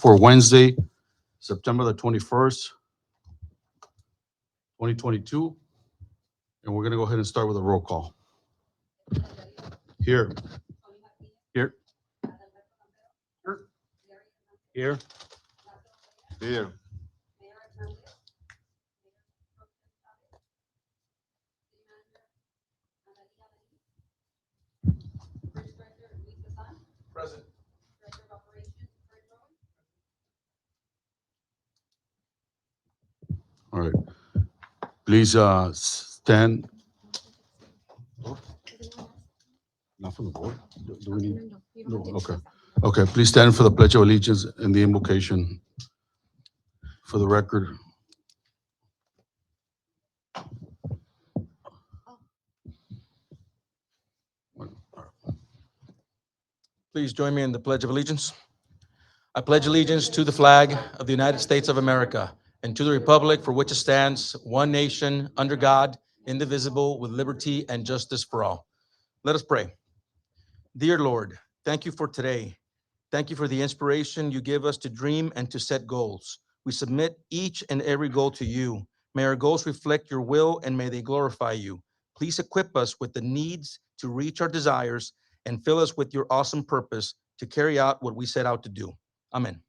for Wednesday, September the 21st, 2022. And we're going to go ahead and start with a roll call. Here. Here. Here. Here. Present. All right. Please stand. Not from the board? Do we need? No, okay. Okay, please stand for the Pledge of Allegiance and the invocation for the record. Please join me in the Pledge of Allegiance. I pledge allegiance to the flag of the United States of America and to the republic for which it stands, one nation, under God, indivisible, with liberty and justice for all. Let us pray. Dear Lord, thank you for today. Thank you for the inspiration you give us to dream and to set goals. We submit each and every goal to you. May our goals reflect your will and may they glorify you. Please equip us with the needs to reach our desires and fill us with your awesome purpose to carry out what we set out to do. Amen.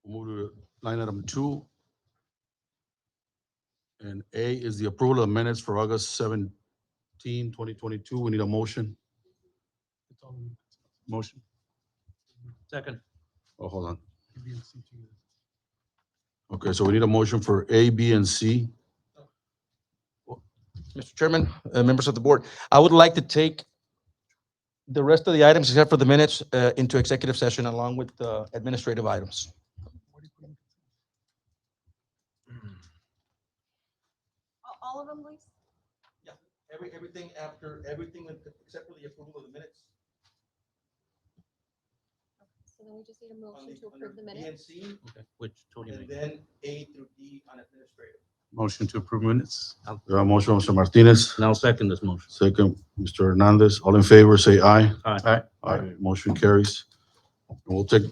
We'll move to line item 2. And A is the approval of minutes for August 17, 2022. We need a motion. Motion. Second. Oh, hold on. Okay, so we need a motion for A, B, and C. Mr. Chairman, members of the board, I would like to take the rest of the items, except for the minutes, into executive session along with the administrative items. All of them, please? Yeah, everything except for the approval of the minutes. So then we just need a motion to Under approve the B and minutes. C, Which Tony and made. then A through D on administrative. Motion to approve minutes. Motion, Mr. Martinez. And I'll second this motion. Second, Mr. Hernandez. All in favor, say aye. Aye. Aye. Motion carries. And we'll take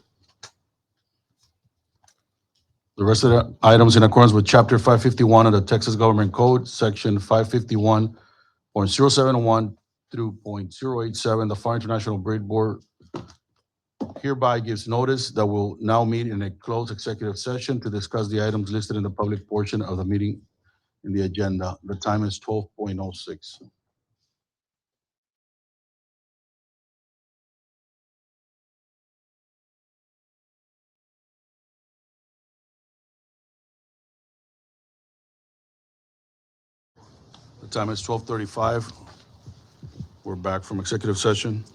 the rest of the items in accordance with Chapter 551 of the Texas Government Code, Section 551.071 through .087. The Pharr International Bread Board hereby gives notice that we'll now meet in a closed executive session to discuss the items listed in the public portion of the meeting in the agenda. The time is 12:06. The time is 12:35. We're back from executive session.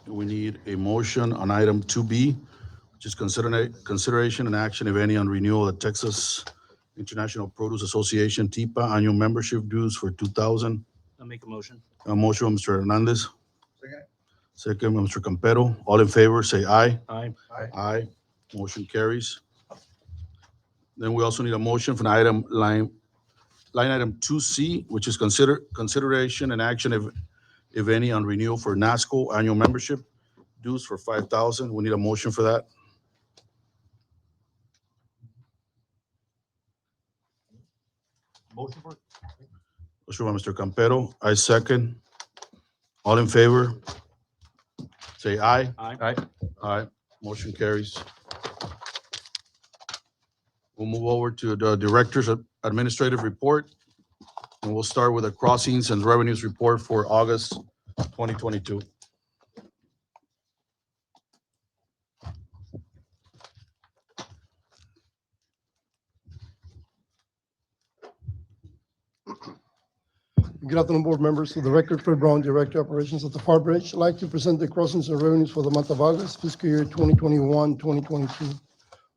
We need a motion on item 2B, which is consideration and action, if any, on renewal of the Texas International Produce Association, TIPA, annual membership dues for 2000. I'll make a motion. A motion from Mr. Hernandez. Second, by Mr. Campero. All in favor, say aye. Aye. Aye. Motion carries. Then we also need a motion for line item 2C, which is consideration and action, if any, on renewal for NASCO annual membership dues for 5,000. We need a motion for that. Motion for it. Motion by Mr. Campero. I second. All in favor? Say aye. Aye. Aye. Motion carries. We'll move over to the Director's Administrative Report. And we'll start with the Crossings and Revenues Report for August 2022. Good afternoon, board members. For the record, Fred Brown, Director of Operations at the Pharr Bridge. I'd like to present the crossings and revenues for the month of August, fiscal year 2021, 2022.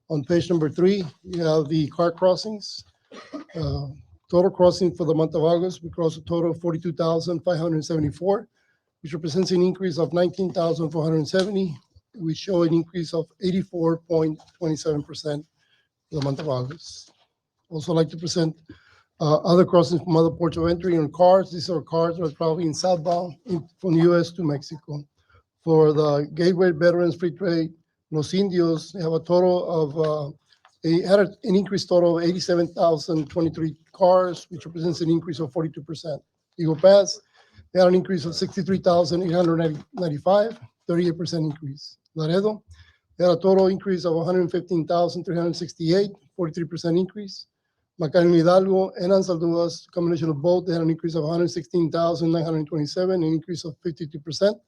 On page number 3, you have the car crossings. Total crossing for the month of August, we crossed a total of 42,574. which represents an increase of 19,470. We show an increase of 84.27% for the month of August. Also like to present other crossings from other ports of entry on cars. These are cars that are traveling southbound from the U.S. to Mexico. For the Gateway Veterans Free Trade, Los Indios, they have a total of, they had an increased total of 87,023 cars, which represents an increase of 42%. Eagle Pass, they had an increase of 63,895, 38% increase. Laredo, they had a total increase of 115,368, 43% increase. McAllen Hidalgo and Anzalduas, combination of both, they had an increase of 116,927, an increase of 52%.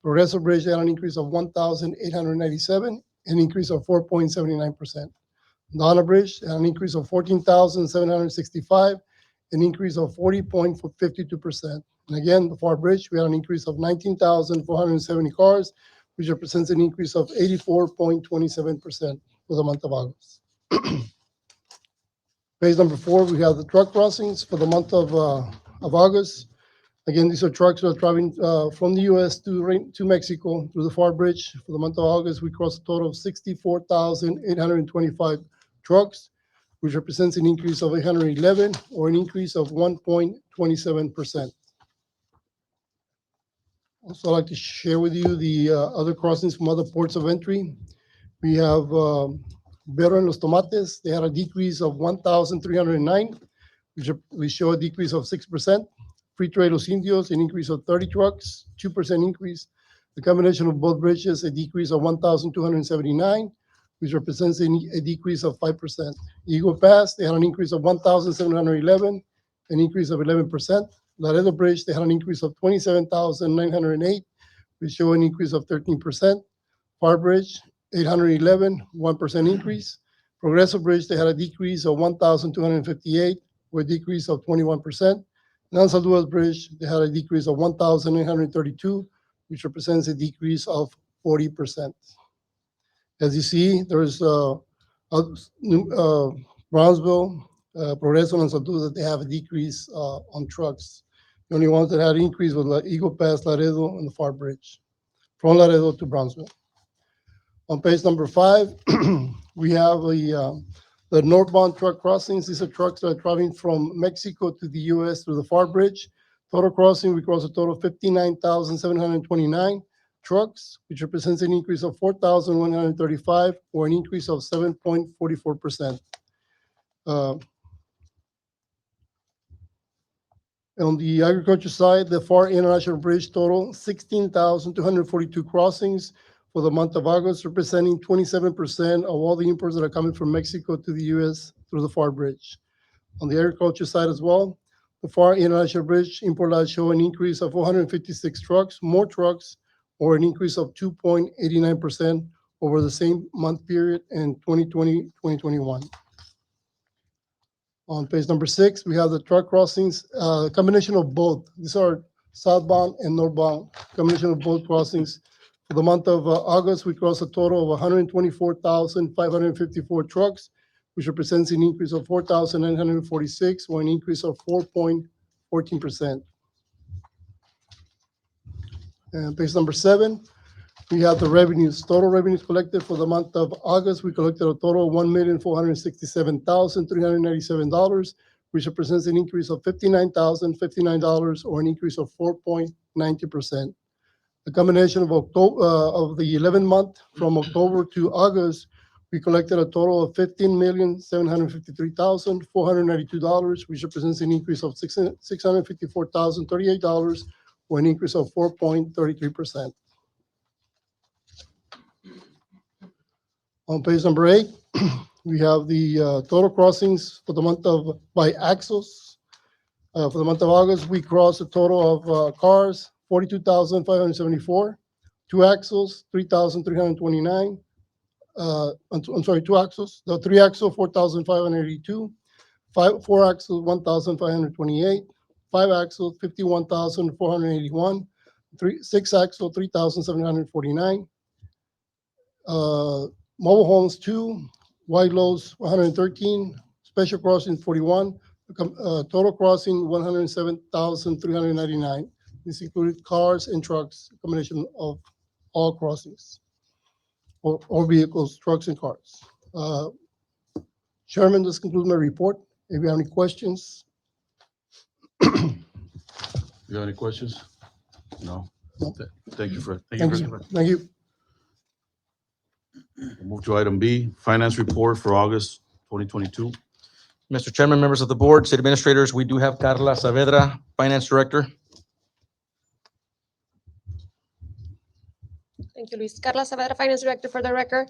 Progreso Bridge, they had an increase of 1,897, an increase of 4.79%. Donna Bridge, they had an increase of 14,765, an increase of 40.52%. And again, the Pharr Bridge, we had an increase of 19,470 cars, which represents an increase of 84.27% for the month of August. Page number 4, we have the truck crossings for the month of August. Again, these are trucks that are traveling from the U.S. to Mexico through the Pharr Bridge. For the month of August, we crossed a total of 64,825 trucks, which represents an increase of 811, or an increase of 1.27%. Also, I'd like to share with you the other crossings from other ports of entry. We have Vero en Los Tomates. They had a decrease of 1,309, which we show a decrease of 6%. Free Trade Los Indios, an increase of 30 trucks, 2% increase. The combination of both bridges, a decrease of 1,279, which represents a decrease of 5%. Eagle Pass, they had an increase of 1,711, an increase of 11%. Laredo Bridge, they had an increase of 27,908, which show an increase of 13%. Pharr Bridge, 811, 1% increase. Progreso Bridge, they had a decrease of 1,258, with a decrease of 21%. Nansalduas Bridge, they had a decrease of 1,832, which represents a decrease of 40%. As you see, there's Brownsville, Progreso, and Nansalduas that they have a decrease on trucks. The only ones that had an increase was Eagle Pass, Laredo, and the Pharr Bridge, from Laredo to Brownsville. On page number 5, we have the northbound truck crossings. These are trucks that are traveling from Mexico to the U.S. through the Pharr Bridge. Total crossing, we crossed a total of 59,729 trucks, which represents an increase of 4,135, or an increase of 7.44%. On the agriculture side, the Pharr International Bridge total 16,242 crossings for the month of August, representing 27% of all the imports that are coming from Mexico to the U.S. through the Pharr Bridge. On the agriculture side as well, the Pharr International Bridge import lots show an increase of 456 trucks, more trucks, or an increase of 2.89% over the same month period in 2020-2021. On page number 6, we have the truck crossings, combination of both. These are southbound and northbound, combination of both crossings. For the month of August, we crossed a total of 124,554 trucks, which represents an increase of 4,946, or an increase of 4.14%. And page number 7, we have the revenues. Total revenues collected for the month of August, we collected a total of $1,467,397, which represents an increase of $59,059, or an increase of 4.90%. The combination of October of the 11th month from October to August, we collected a total of $15,753,492, which represents an increase of $654,038, or an increase of 4.33%. On page number 8, we have the total crossings for the month of by axles. For the month of August, we crossed a total of cars 42,574, 2 axles 3,329. I'm sorry, 2 axles. The 3 axle 4,582, 4 axles 1,528, 5 axle 51,481, 6 axle 3,749. Mobile homes 2, wide loads 113, special crossing 41, total crossing 107,399. This included cars and trucks, a combination of all crossings, or vehicles, trucks and cars. Chairman, this concludes my report. If you have any questions, You have any questions? No? No. Thank you, Fred. thank you. Thank you. We'll move to item B, finance report for August 2022. Mr. Chairman, members of the board, city administrators, we do have Carla Saavedra, Finance Director. Thank you, Luis. Carla Saavedra, Finance Director for the record.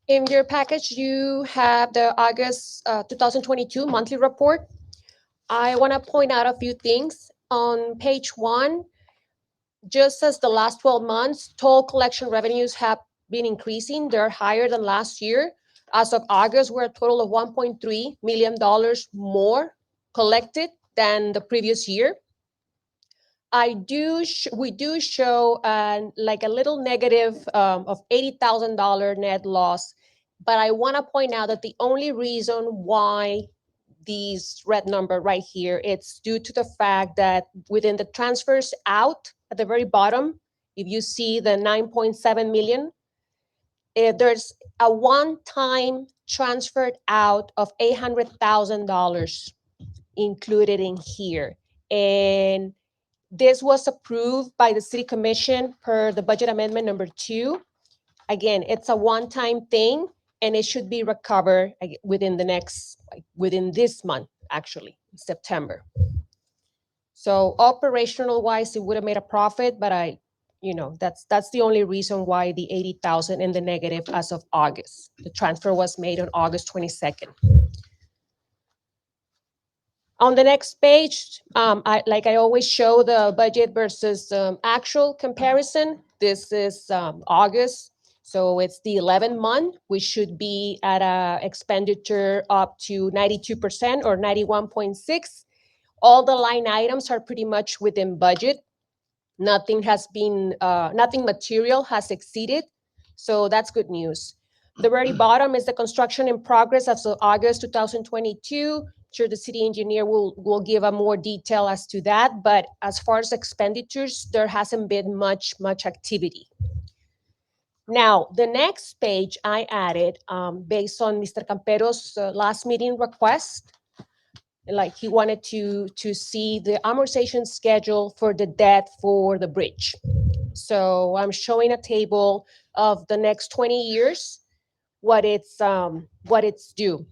In your package, you have the August 2022 monthly report. I want to point out a few things. On page 1, just as the last 12 months, toll collection revenues have been increasing. They're higher than last year. As of August, we're a total of $1.3 million more collected than the previous year. We do show like a little negative of $80,000 net loss, but I want to point out that the only reason why these red number right here, it's due to the fact that within the transfers out at the very bottom, if you see the 9.7 million, there's a one-time transferred out of $800,000 included in here. And this was approved by the city commission per the budget amendment number 2. Again, it's a one-time thing and it should be recovered within within this month, actually, September. So operational wise, it would have made a profit, but that's the only reason why the 80,000 in the negative as of August. The transfer was made on August 22nd. On the next page, I always show the budget versus actual comparison. This is August, so it's the 11th month. We should be at a expenditure up to 92% or 91.6. All the line items are pretty much within budget. Nothing material has exceeded, so that's good news. The very bottom is the construction in progress as of August 2022. Sure, the city engineer will give a more detail as to that, but as far as expenditures, there hasn't been much activity. Now, the next page I added based on Mr. Campero's last meeting request. Like he wanted to see the amortization schedule for the debt for the bridge. So I'm showing a table of the next 20 years, what it's due.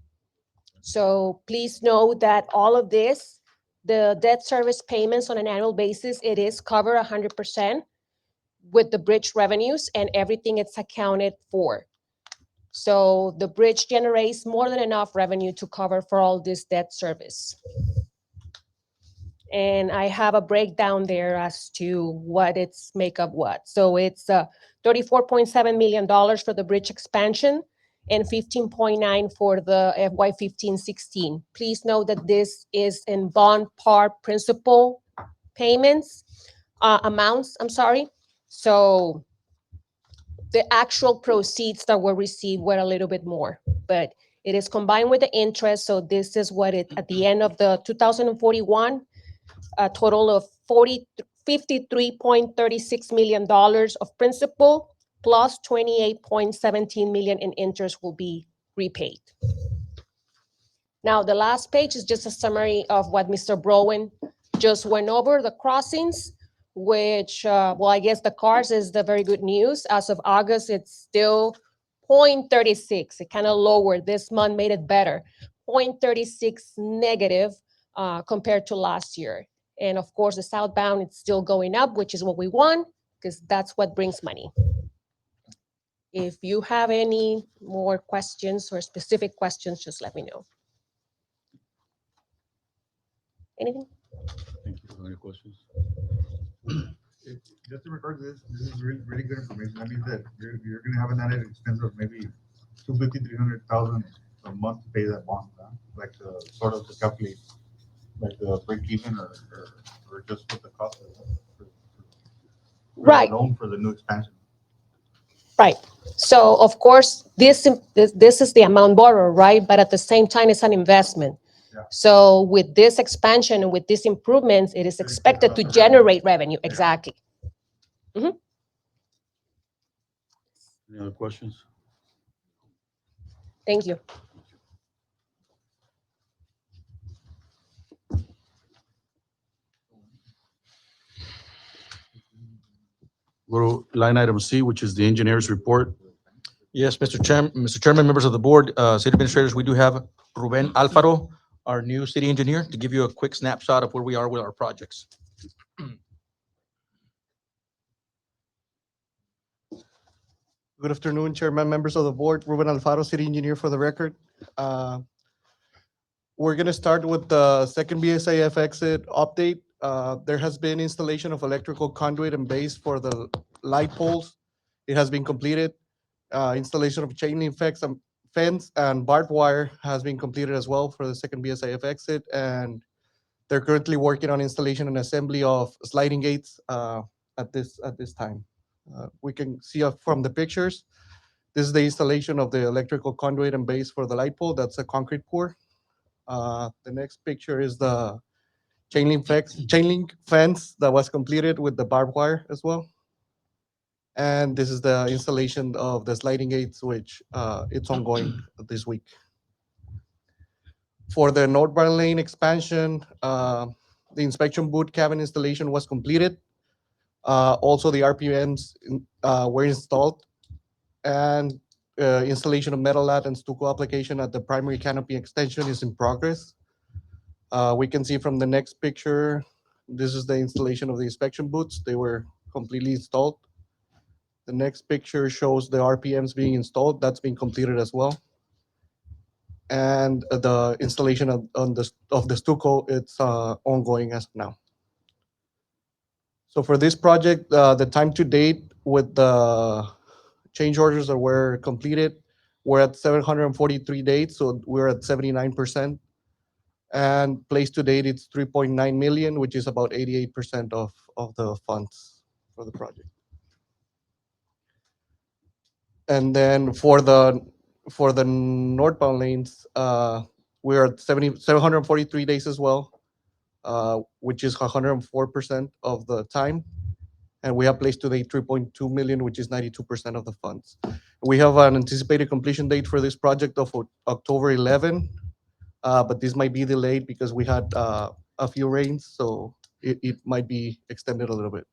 So please know that all of this, the debt service payments on an annual basis, it is covered 100% with the bridge revenues and everything it's accounted for. So the bridge generates more than enough revenue to cover for all this debt service. And I have a breakdown there as to what it's make up what. So it's $34.7 million for the bridge expansion and 15.9 for the FY 15-16. Please note that this is in bond par principal payments, amounts, I'm sorry. So the actual proceeds that were received were a little bit more, but it is combined with the interest. So this is what it, at the end of the 2041, a total of $53.36 million of principal plus $28.17 million in interest will be repaid. Now, the last page is just a summary of what Mr. Browen just went over, the crossings, which, well, I guess the cars is the very good news. As of August, it's still 0.36. It kind of lowered. This month made it better. 0.36 negative compared to last year. And of course, the southbound, it's still going up, which is what we want, because that's what brings money. If you have any more questions or specific questions, just let me know. Anything? Thank you. Any questions? Just in regard to this is really, really good information. That means that you're gonna have an added expense of maybe $250,000-300,000 a month to pay that bond, huh? Like sort of to calculate, like break even or just what the cost is for Right. the loan for the new expansion. Right. So of course, this is the amount borrowed, right? But at the same time, it's an investment. Yeah. So with this expansion and with these improvements, it is It expected to increases the revenue. generate revenue. Yeah. Exactly. Any other questions? Thank you. Go to line item C, which is the engineer's report. Yes, Mr. Chairman, members of the board, city administrators, we do have Ruben Alfaro, our new city engineer, to give you a quick snapshot of where we are with our projects. Good afternoon, Chairman, members of the board. Ruben Alfaro, City Engineer for the record. We're going to start with the second BSAF exit update. There has been installation of electrical conduit and base for the light poles. It has been completed. Installation of chain link fence and barbed wire has been completed as well for the second BSAF exit. And they're currently working on installation and assembly of sliding gates at this time. We can see from the pictures, this is the installation of the electrical conduit and base for the light pole. That's a concrete pour. The next picture is the chain link fence that was completed with the barbed wire as well. And this is the installation of the sliding gates, which it's ongoing this week. For the northbound lane expansion, the inspection boot cabin installation was completed. Also, the RPMs were installed, and installation of metal lat and stucco application at the primary canopy extension is in progress. We can see from the next picture, this is the installation of the inspection boots. They were completely installed. The next picture shows the RPMs being installed. That's been completed as well. And the installation of the stucco, it's ongoing as of now. So for this project, the time to date with the change orders that were completed, we're at 743 days, so we're at 79%. And place to date, it's 3.9 million, which is about 88% of the funds for the project. And then for the northbound lanes, we're at 743 days as well, which is 104% of the time. And we have placed today 3.2 million, which is 92% of the funds. We have an anticipated completion date for this project of October 11, but this might be delayed because we had a few rains, so it might be extended a little bit.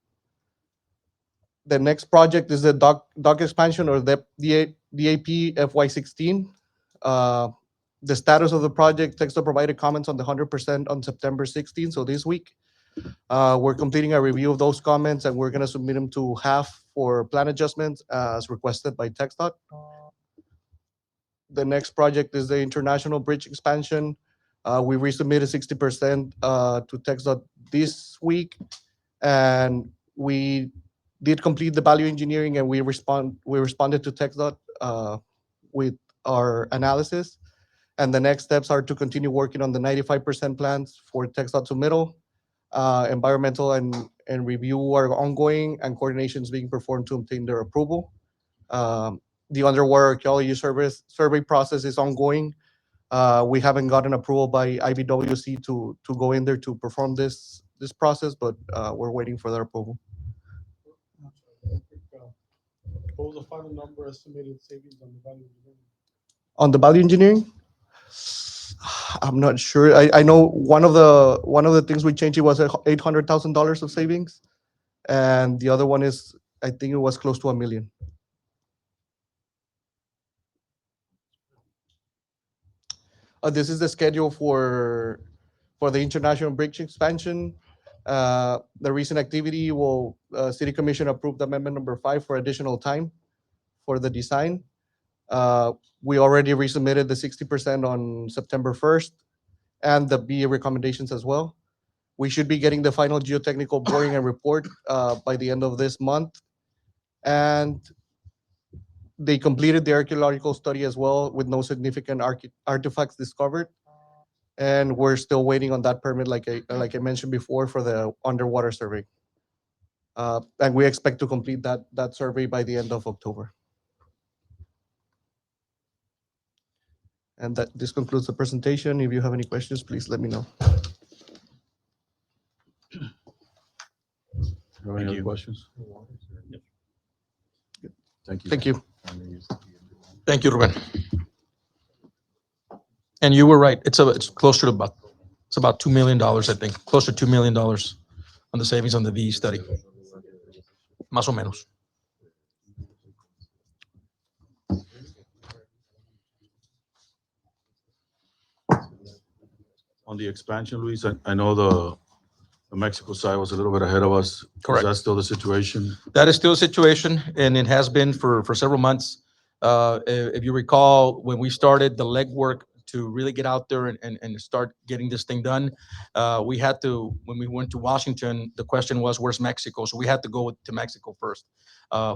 The next project is the dock expansion, or the DAP FY16. The status of the project, TxDOT provided comments on the 100% on September 16, so this week. We're completing a review of those comments, and we're going to submit them to HAF for plan adjustments as requested by TxDOT. The next project is the International Bridge expansion. We resubmitted 60% to TxDOT this week, and we did complete the value engineering, and we responded to TxDOT with our analysis. And the next steps are to continue working on the 95% plans for TxDOT submittal. Environmental and review are ongoing, and coordination is being performed to obtain their approval. The underwater archaeology survey process is ongoing. We haven't gotten approval by IBWC to go in there to perform this process, but we're waiting for their approval. What was the final number estimated savings on the value engineering? On the value engineering, I'm not sure. I know one of the things we changed, it was $800,000 of savings, and the other one is, I think it was close to $1 million. This is the schedule for the International Bridge expansion. The recent activity City Commission approved amendment number 5 for additional time for the design. We already resubmitted the 60% on September 1st, and the BA recommendations as well. We should be getting the final geotechnical boring and report by the end of this month. And they completed the archaeological study as well with no significant artifacts discovered. And we're still waiting on that permit, like I mentioned before, for the underwater survey. And we expect to complete that survey by the end of October. And this concludes the presentation. If you have any questions, please let me know. Have any Thank other you. questions? Thank you. Thank you. Thank you, Ruben. And you were right. It's closer to about $2 million, I think, closer to $2 million on the savings on the VE study. Más o menos. On the expansion, Luis, I know the Mexico side was a little bit ahead of us. Correct. Is that still the situation? That is still a situation, and it has been for several months. If you recall, when we started the legwork to really get out there and start getting this thing done, we had to, when we went to Washington, the question was, where's Mexico? So we had to go to Mexico first.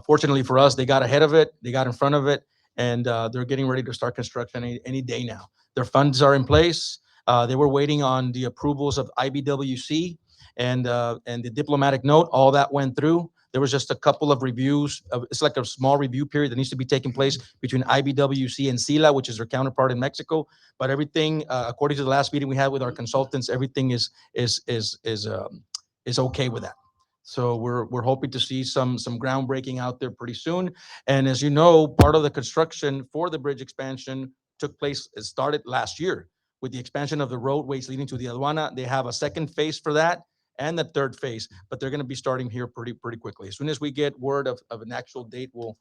Fortunately for us, they got ahead of it, they got in front of it, and they're getting ready to start construction any day now. Their funds are in place. They were waiting on the approvals of IBWC and the diplomatic note. All that went through. There was just a couple of reviews. It's like a small review period that needs to be taking place between IBWC and SILA, which is their counterpart in Mexico. But everything, according to the last meeting we had with our consultants, everything is okay with that. So we're hoping to see some groundbreaking out there pretty soon. And as you know, part of the construction for the bridge expansion took place. It started last year with the expansion of the roadways leading to the aduana. They have a second phase for that and the third phase, but they're going to be starting here pretty quickly. As soon as we get word of an actual date, we'll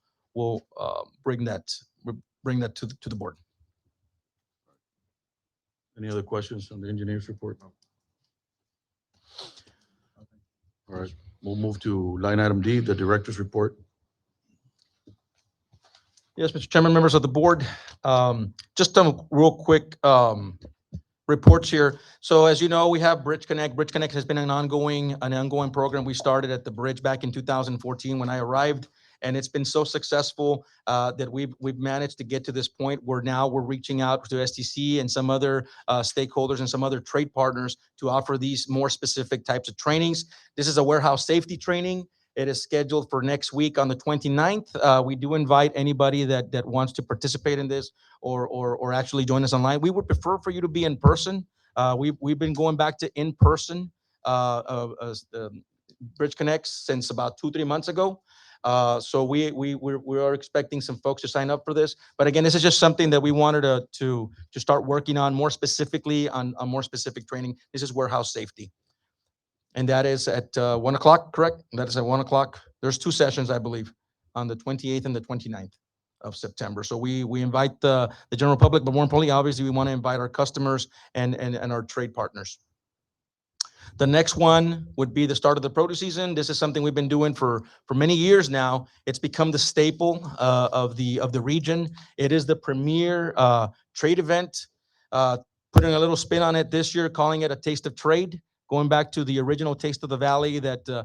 bring that to the board. Any other questions on the engineer's report? All right, we'll move to line item D, the director's report. Yes, Mr. Chairman, members of the board, just some real quick reports here. So as you know, we have Bridge Connect. Bridge Connect has been an ongoing program. We started at the bridge back in 2014 when I arrived, and it's been so successful that we've managed to get to this point where now we're reaching out to STC and some other stakeholders and some other trade partners to offer these more specific types of trainings. This is a warehouse safety training. It is scheduled for next week on the 29th. We do invite anybody that wants to participate in this or actually join us online. We would prefer for you to be in person. We've been going back to in-person Bridge Connects since about 2-3 months ago. So we are expecting some folks to sign up for this. But again, this is just something that we wanted to start working on more specifically on more specific training. This is warehouse safety. And that is at 1 o'clock, correct? That is at 1 o'clock. There's 2 sessions, I believe, on the 28th and the 29th of September. So we invite the general public, but more importantly, obviously, we want to invite our customers and our trade partners. The next one would be the start of the Proto season. This is something we've been doing for many years now. It's become the staple of the region. It is the premier trade event. Putting a little spin on it this year, calling it a taste of trade, going back to the original Taste of the Valley that the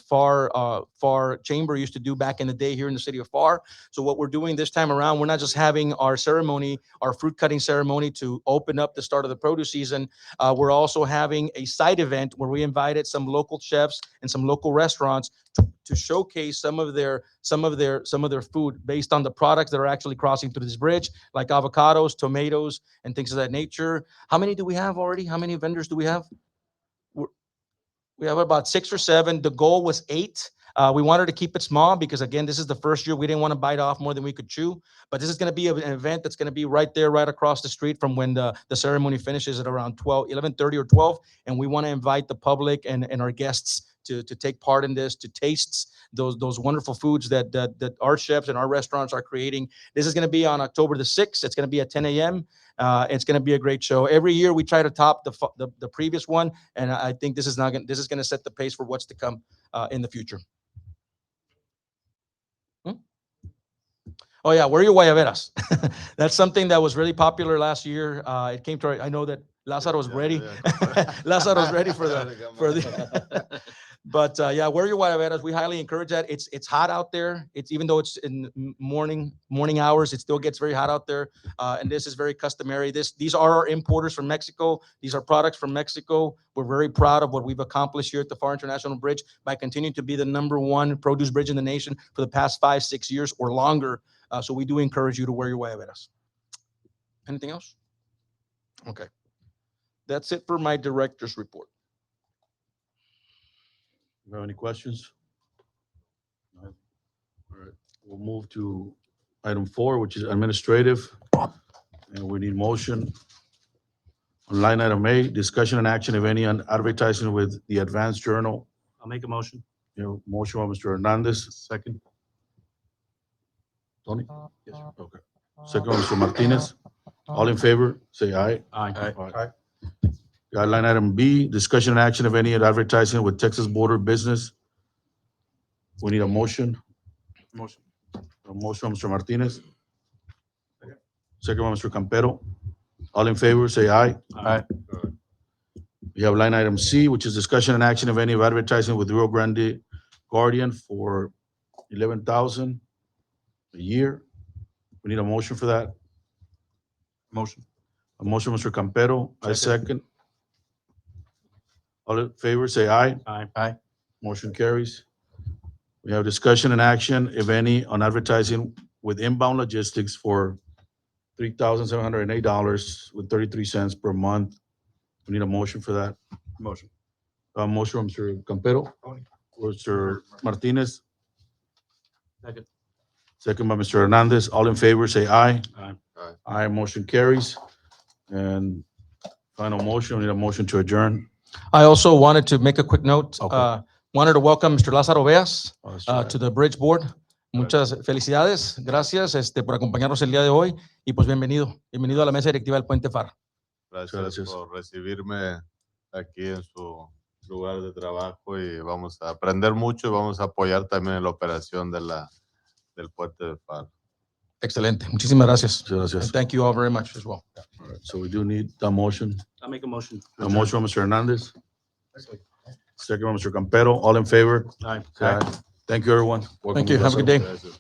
Pharr Chamber used to do back in the day here in the city of Pharr. So what we're doing this time around, we're not just having our ceremony, our fruit cutting ceremony to open up the start of the produce season. We're also having a side event where we invited some local chefs and some local restaurants to showcase some of their food based on the products that are actually crossing through this bridge, like avocados, tomatoes, and things of that nature. How many do we have already? How many vendors do we have? We have about 6 or 7. The goal was 8. We wanted to keep it small because, again, this is the first year. We didn't want to bite off more than we could chew. But this is going to be an event that's going to be right there, right across the street from when the ceremony finishes at around 11:30 or 12. And we want to invite the public and our guests to take part in this, to taste those wonderful foods that our chefs and our restaurants are creating. This is going to be on October the 6th. It's going to be at 10 a.m. It's going to be a great show. Every year we try to top the previous one, and I think this is going to set the pace for what's to come in the future. Oh yeah, where are your guayaberas? That's something that was really popular last year. It came to I know that Lázaro was ready. Lázaro was ready for the. But yeah, where are your guayaberas? We highly encourage that. It's hot out there. It's even though it's in morning hours, it still gets very hot out there. And this is very customary. These are our importers from Mexico. These are products from Mexico. We're very proud of what we've accomplished here at the Pharr International Bridge by continuing to be the #1 produce bridge in the nation for the past 5-6 years or longer. So we do encourage you to wear your guayaberas. Anything else? Okay. That's it for my director's report. You have any questions? No? All right, we'll move to item 4, which is administrative. And we need motion on line item A, discussion and action, if any, on advertising with the Advanced Journal. I'll make a motion. You know, motion by Mr. Hernandez, second. Tony? Yes. Okay. Second by Mr. Martinez. All in favor, say aye. Aye. Aye. Got line item B, discussion and action, if any, on advertising with Texas Border Business. We need a motion. Motion. A motion by Mr. Martinez. Second by Mr. Campero. All in favor, say aye. Aye. We have line item C, which is discussion and action, of any, of advertising with Rio Grande Guardian for 11,000 a year. We need a motion for that. Motion. A motion, Mr. Campero. I second. All in favor, say aye. Aye. Motion carries. We have discussion and action, if any, on advertising with Inbound Logistics for $3,708 with 33 cents per month. We need a motion for that. Motion. Motion from Mr. Campero. Tony. Mr. Martinez. Second. Second by Mr. Hernandez. All in favor, say aye. Aye. Aye, motion carries. And final motion, we need a motion to adjourn. I also wanted to make a quick note. Okay. Wanted to welcome Mr. Lázaro Veas Oh, that's right. to the Bridge Board. Muchas felicidades. Gracias por acompañarnos el día de hoy y pues bienvenido. Bienvenido a la mesa directiva del Puente Pharr. Gracias, Gracias. por recibirme aquí en su lugar de trabajo y vamos a aprender mucho y vamos a apoyar también en la operación del puente de Pharr. Excelente. Muchísimas gracias. Muchas gracias. And thank you all very much as well. All right, so we do need a motion. I'll make a motion. A motion by Mr. Hernandez. Second by Mr. Campero. All in favor? Aye. Say aye. Thank you, everyone. Welcome Thank you. to Have a good day. Gracias.